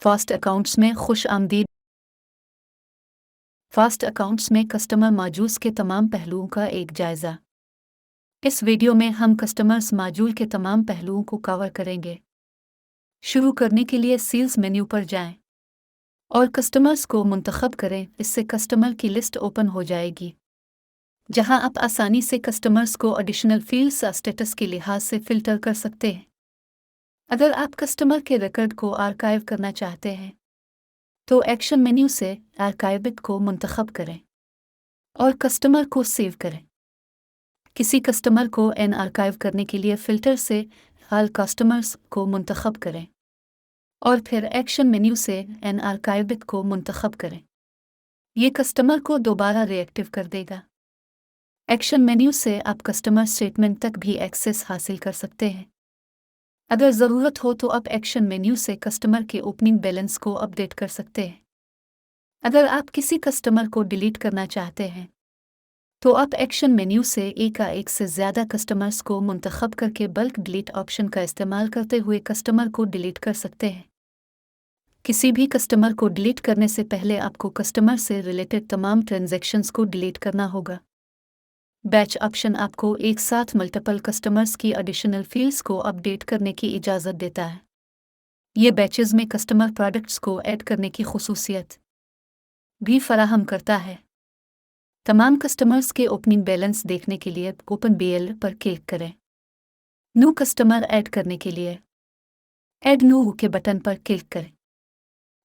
Fast accounts में खुश आमदीद। फास्ट अकाउंट्स में कस्टमर मॉड्यूल्स के तमाम पहलुओं का एक जायज़ा। इस वीडियो में हम कस्टमर्स मॉड्यूल के तमाम पहलुओं को कवर करेंगे। शुरू करने के लिए सेल्स मेन्यू पर जाएं और कस्टमर्स को मुंतखब करें। इससे कस्टमर की लिस्ट ओपन हो जाएगी, जहां आप आसानी से कस्टमर्स को एडिशनल फील्ड्स या स्टेटस के लिहाज से फ़िल्टर कर सकते हैं। अगर आप कस्टमर के रिकॉर्ड को आर्काइव करना चाहते हैं तो एक्शन मेन्यू से आर्काइव को मुंतखब करें और कस्टमर को सेव करें। किसी कस्टमर को एन आर्काइव करने के लिए फ़िल्टर से ऑल कस्टमर्स को मुंतखब करें और फिर एक्शन मेन्यू से एन आर्काइव को मुंतखब करें। ये कस्टमर को दोबारा रिएक्टिव कर देगा। एक्शन मेन्यू से आप कस्टमर स्टेटमेंट तक भी एक्सेस हासिल कर सकते हैं। अगर ज़रूरत हो तो आप एक्शन मेन्यू से कस्टमर के ओपनिंग बैलेंस को अपडेट कर सकते हैं। अगर आप किसी कस्टमर को डिलीट करना चाहते हैं तो आप एक्शन मेन्यू से एक से ज़्यादा कस्टमर्स को मुंतखब करके बल्क डिलीट ऑप्शन का इस्तेमाल करते हुए कस्टमर को डिलीट कर सकते हैं। किसी भी कस्टमर को डिलीट करने से पहले आपको कस्टमर से रिलेटेड तमाम ट्रांजैक्शंस को डिलीट करना होगा। बैच ऑप्शन आपको एक साथ मल्टीपल कस्टमर्स की एडिशनल फील्ड्स को अपडेट करने की इजाज़त देता है। ये बैचेस में कस्टमर प्रोडक्ट्स को ऐड करने की खुसूसियत भी फराहम करता है। तमाम कस्टमर्स के ओपनिंग बैलेंस देखने के लिए ओपन बीएल पर क्लिक करें। न्यू कस्टमर ऐड करने के लिए ऐड न्यू के बटन पर क्लिक करें।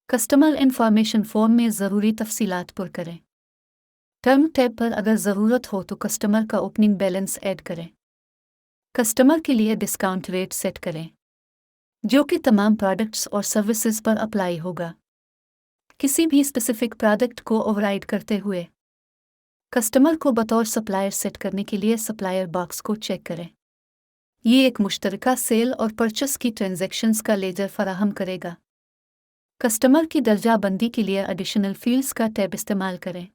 कस्टमर इन्फॉर्मेशन फॉर्म में ज़रूरी तफसीलात पुर करें। टर्म टैब पर अगर ज़रूरत हो तो कस्टमर का ओपनिंग बैलेंस ऐड करें। कस्टमर के लिए डिस्काउंट रेट सेट करें, जो कि तमाम प्रोडक्ट्स और सर्विसेज पर अप्लाई होगा। किसी भी स्पेसिफिक प्रोडक्ट को ओवरराइड करते हुए कस्टमर को बतौर सप्लायर सेट करने के लिए सप्लायर बॉक्स को चेक करें। ये एक मुश्तरका सेल और परचेस की ट्रांजैक्शंस का लेजर फराहम करेगा। कस्टमर की दर्जा बंदी के लिए एडिशनल फील्ड्स का टैब इस्तेमाल करें,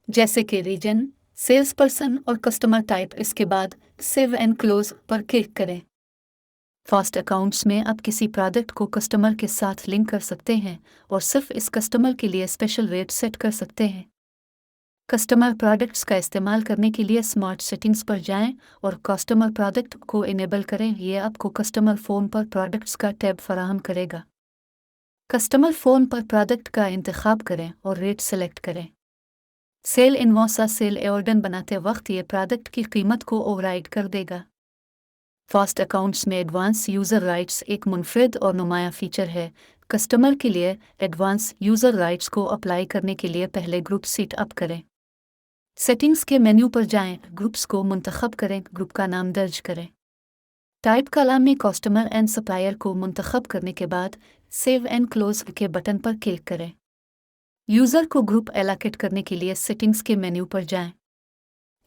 जैसे कि रीजन, सेल्स पर्सन और कस्टमर टाइप। इसके बाद सेव एंड क्लोज पर क्लिक करें। फास्ट अकाउंट्स में आप किसी प्रोडक्ट को कस्टमर के साथ लिंक कर सकते हैं और सिर्फ इस कस्टमर के लिए स्पेशल रेट सेट कर सकते हैं। कस्टमर प्रोडक्ट्स का इस्तेमाल करने के लिए स्मार्ट सेटिंग्स पर जाएं और कस्टमर प्रोडक्ट को इनेबल करें। यह आपको कस्टमर फ़ोन पर प्रोडक्ट्स का टैब फराहम करेगा। कस्टमर फ़ोन पर प्रोडक्ट का इंतखाब करें और रेट सेलेक्ट करें। सेल इनवॉइस सेल ऑर्डर बनाते वक्त ये प्रोडक्ट की कीमत को ओवरराइड कर देगा। फास्ट अकाउंट्स में एडवांस यूज़र राइट्स एक मुनफरिद और नुमाया फीचर है। कस्टमर के लिए एडवांस यूज़र राइट्स को अप्लाई करने के लिए पहले ग्रुप सेट अप करें। सेटिंग्स के मेन्यू पर जाएं, ग्रुप्स को मुंतखब करें, ग्रुप का नाम दर्ज करें। टाइप कॉलम में कस्टमर एंड सप्लायर को मुंतखब करने के बाद सेव एंड क्लोज के बटन पर क्लिक करें। यूज़र को ग्रुप एलोकेट करने के लिए सेटिंग्स के मेन्यू पर जाएं,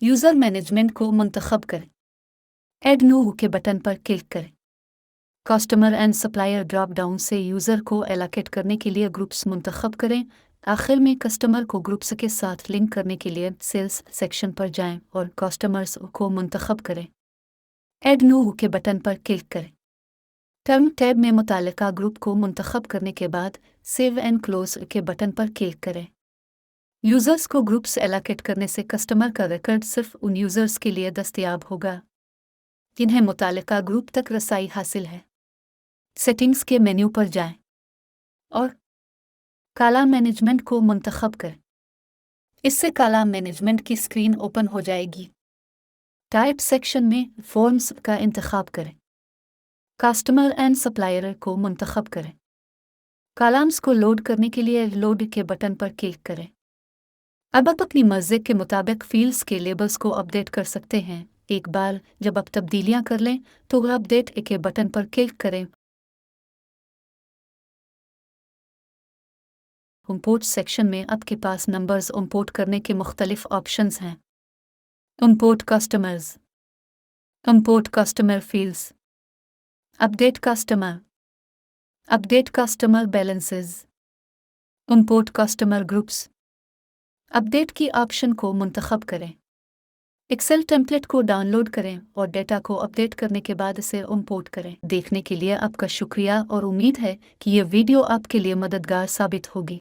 यूज़र मैनेजमेंट को मुंतखब करें, ऐड न्यू के बटन पर क्लिक करें। Customer and supplier drop down से यूज़र को एलोकेट करने के लिए ग्रुप्स मुंतखब करें। आखिर में कस्टमर को ग्रुप्स के साथ लिंक करने के लिए सेल्स सेक्शन पर जाएं और कस्टमर्स को मुंतखब करें। ऐड न्यू के बटन पर क्लिक करें। टर्म टैब में मुतालिका ग्रुप को मुंतखब करने के बाद सेव एंड क्लोज के बटन पर क्लिक करें। यूज़र्स को ग्रुप्स एलोकेट करने से कस्टमर का रिकॉर्ड सिर्फ उन यूज़र्स के लिए दस्तयाब होगा जिन्हें मुतालिका ग्रुप तक रसाई हासिल है। सेटिंग्स के मेन्यू पर जाएं और कॉलम मैनेजमेंट को मुंतखब करें। इससे कॉलम मैनेजमेंट की स्क्रीन ओपन हो जाएगी। टाइप सेक्शन में फॉर्म्स का इंतखाब करें। कस्टमर एंड सप्लायर को मुंतखब करें। कॉलम्स को लोड करने के लिए लोड के बटन पर क्लिक करें। अब आप अपनी मर्जी के मुताबिक फील्ड्स के लेबल्स को अपडेट कर सकते हैं। एक बार जब आप तब्दीलियां कर लें तो अपडेट के बटन पर क्लिक करें। इंपोर्ट सेक्शन में आपके पास नंबर्स इंपोर्ट करने के मुख्तलिफ ऑप्शंस हैं। Import customers, import customer fields, update customer balances, import customer groups. Update की ऑप्शन को मुंतखब करें। एक्सेल टेम्पलेट को डाउनलोड करें और डेटा को अपडेट करने के बाद इसे इंपोर्ट करें। देखने के लिए आपका शुक्रिया और उम्मीद है कि ये वीडियो आपके लिए मददगार साबित होगी।